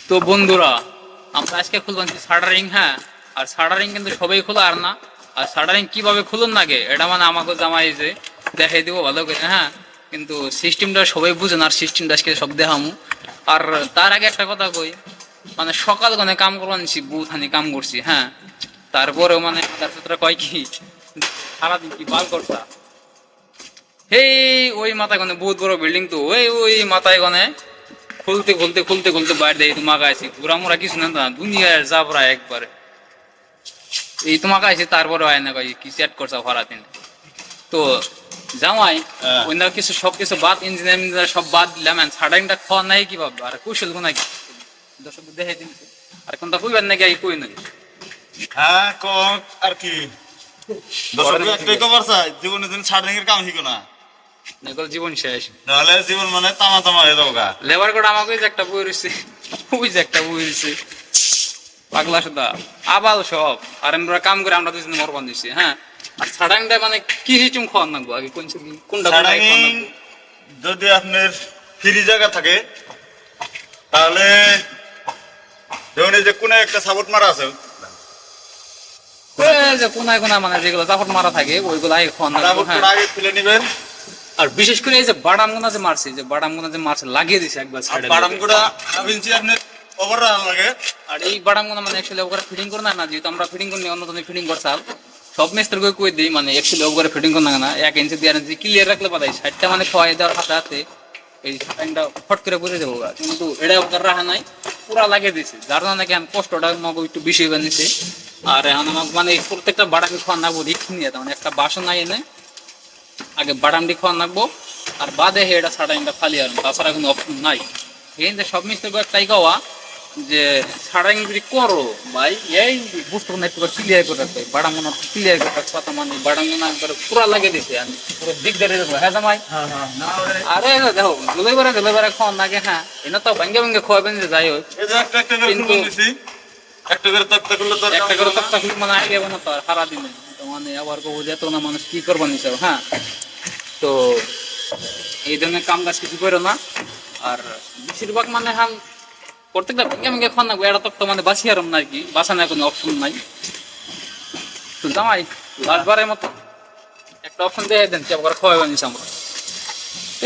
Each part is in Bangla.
তো বন্ধুরা, আমরা আজকে খুলবেন শাটারিং। হ্যাঁ, আর শাটারিং কিন্তু সবাই খোলা আর না। আর শাটারিং কিভাবে খুলুন নাগে এটা মানে আমাকে জামাই যে দেখাই দিব ভালো করে। হ্যাঁ, কিন্তু সিস্টেমটা সবাই বুঝে না, আর সিস্টেমটা আজকে সব দেখামু। আর তার আগে একটা কথা কই, মানে সকাল গনে কাম করবানছি, বুথানি কাম করছি। হ্যাঁ, তারপরেও মানে তার কয় কি সারাদিন কি বাল করতা। হেই ওই মাথায় গনে বহুত বড় বিল্ডিং, তো ওই ওই মাথায় গনে খুলতে খুলতে খুলতে খুলতে বাইরে দিয়ে তোমাকে আইসি ঘুরা মোরা কিছু না, দুনিয়ার যাবরা একবারে এই তোমাকে আইসি। তারপরে হয় না কি চ্যাট করছো ভাড়াদিন। তো জামাই অন্য কিছু সবকিছু বাদ, ইঞ্জিনিয়ারিং সব বাদ দিলাম। সাডাইনটা খাওয়া নাই কিভাবে, আর কৌশল কোন দর্শক দেখে দিন। আর কোনটা কইবেন নাকি কই নাই? হ্যাঁ কম আর কি দর্শক একটাই খবর চাই, জীবনে দিন শার্টিং এর কাম শিখো না, এগুলো জীবন শেষ। নাহলে জীবন মানে তামা তামা হয়ে যাবো গা। লেবার কোড আমাকে যে একটা বই রয়েছে, ওই যে একটা বই রয়েছে পাগলা সুদা আবাল সব। আর আমরা কাম করে আমরা দুজন মরবান দিচ্ছি। হ্যাঁ, আর সাডাংটা মানে কি সিস্টেম খাওয়ার নাকবো আগে, কোনটা শার্টিং যদি আপনার ফ্রি জায়গা থাকে তাহলে যেমন এই যে কোন একটা সাপোর্ট মারা আছে, যে কোনায় কোনা মানে যেগুলো চাপট মারা থাকে ওইগুলো আগে খাওয়ার নাকবো। সাপোর্ট আগে তুলে নিবেন। আর বিশেষ করে এই যে বাদাম গোনা যে মারছে, যে বাদাম গোনা যে মারছে লাগিয়ে দিছে একবার আর বাদাম গুড়া আবিনছি আপনি ওভার লাগে। আর এই বাদাম গোনা মানে অ্যাকচুয়ালি ওখানে ফিটিং করে না, যেহেতু আমরা ফিটিং করি অন্য ফিটিং করছাল সব মিস্ত্রি কই দিই, মানে অ্যাকচুয়ালি ওখানে ফিটিং করে না 1 ইঞ্চি দিয়ে ক্লিয়ার রাখলে পাতাই সাইডটা মানে খোয়াই দেওয়ার হাতে হাতে এই সাইনটা ফট করে বুঝে দেবো। কিন্তু এটা ওখানে রাখা নাই, পুরা লাগিয়ে দিছে, যার জন্য নাকি কষ্টটা আমাকে একটু বেশি বানিয়েছে। আর এখন আমাকে মানে প্রত্যেকটা বাদামি খাওয়া নাকবো রিক্স নিয়ে, মানে একটা বাসন নাই এনে আগে বাদামটি খাওয়া নাকবো, আর বাদে এটা সাডাইনটা খালি আর তাছাড়া কোনো অপশন নাই। এখানে সব মিস্ত্রি একটাই গাওয়া যে সাডাইন যদি করো ভাই এই বুঝতে না একটু ক্লিয়ার করে রাখবে, বাদাম মনে ক্লিয়ার করে রাখছে কথা, মানে বাদাম মনে একবার পুরা লাগিয়ে দিছে পুরো দিক ধরে রাখবো। হ্যাঁ জামাই, আরে দেখো গেলে খাওয়ার নাগে। হ্যাঁ, এটা তো ভাঙ্গে ভাঙ্গে খাওয়াবেন যে যাই হোক, কিন্তু একটা করে তক্তা করলে তো একটা করে তক্তা খুলে মানে আগে না তো আর সারাদিনে মানে আবার কবো যেত না মানুষ কি করবো নিচাও। হ্যাঁ, তো এই ধরনের কাম কাজ কিছু করো না। আর বেশিরভাগ মানে হাম প্রত্যেকটা ভেঙে ভেঙে খাওয়া নাকবো, এটা তো মানে বাসি আরম না আর কি, বাসানোর কোনো অপশন নাই। তো জামাই লাস্টবারের মতো একটা অপশন দিয়ে দেন, চেপ করে খাওয়াই বানিয়েছি আমরা।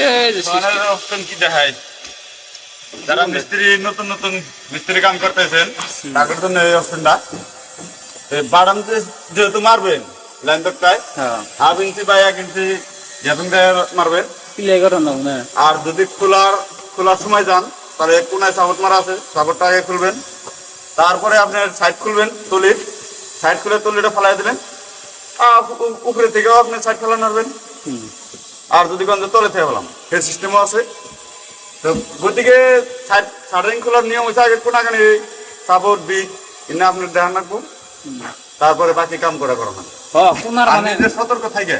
এই যে অপশন কি দেখায়, যারা মিস্ত্রি নতুন নতুন মিস্ত্রি কাম করতেছেন তাদের জন্য এই অপশনটা, বাদাম যেহেতু মারবেন লাইন তক্তায় হাফ ইঞ্চি বা 1 ইঞ্চি গ্যাপিং দিয়ে মারবেন ক্লিয়ার করো না। আর যদি খোলার সময় যান তাহলে কোনায় সাপোর্ট মারা আছে, সাপোর্টটা আগে খুলবেন, তারপরে আপনার সাইড খুলবেন, তলির সাইড খুলে তলিটা ফেলাই দিলেন, উপরে থেকেও আপনি সাইড ফেলা নাড়বেন। আর যদি গঞ্জ তলে থেকে ফেলাম সেই সিস্টেমও আছে। তো গতিকে শাটারিং খোলার নিয়ম হচ্ছে আগে কোনাখানি সাপোর্ট বিট এনে আপনার ধ্যান রাখবো, তারপরে বাকি কাম করা না। কোনার মানে সতর্ক থাকে।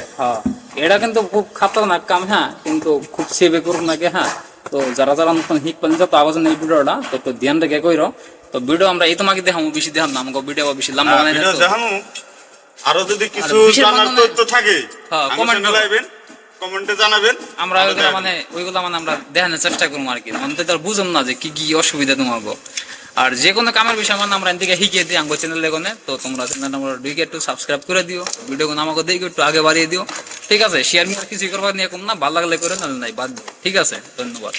এটা কিন্তু খুব খাতরনাক কাম। হ্যাঁ, কিন্তু খুব সেভে করুন নাকি। হ্যাঁ, তো যারা যারা নতুন হিট পান তো আওয়াজ এই ভিডিওটা তো একটু ধ্যান রেখে কইরো। তো ভিডিও আমরা এই তোমাকে দেখাবো, বেশি দেখাম না, আমাকে ভিডিও বেশি লম্বা বানাই না। আরো যদি কিছু জানার তথ্য থাকে কমেন্ট লাইবেন, কমেন্টে জানাবেন, আমরা ওইগুলো মানে আমরা দেখানোর চেষ্টা করবো আর কি। মানে তো বুঝুন না যে কি কি অসুবিধা তোমাকে। আর যে কোনো কামের বিষয় মানে আমরা এদিকে শিখিয়ে দিই আমার চ্যানেলে কোনে। তো তোমরা চ্যানেলটা আমরা দুইকে একটু সাবস্ক্রাইব করে দিও, ভিডিও কোনো আমাকে দেখে একটু আগে বাড়িয়ে দিও। ঠিক আছে, শেয়ার কিছু করবার নিয়ে কম না, ভালো লাগলে করে, নাহলে নাই বাদ দিও। ঠিক আছে, ধন্যবাদ।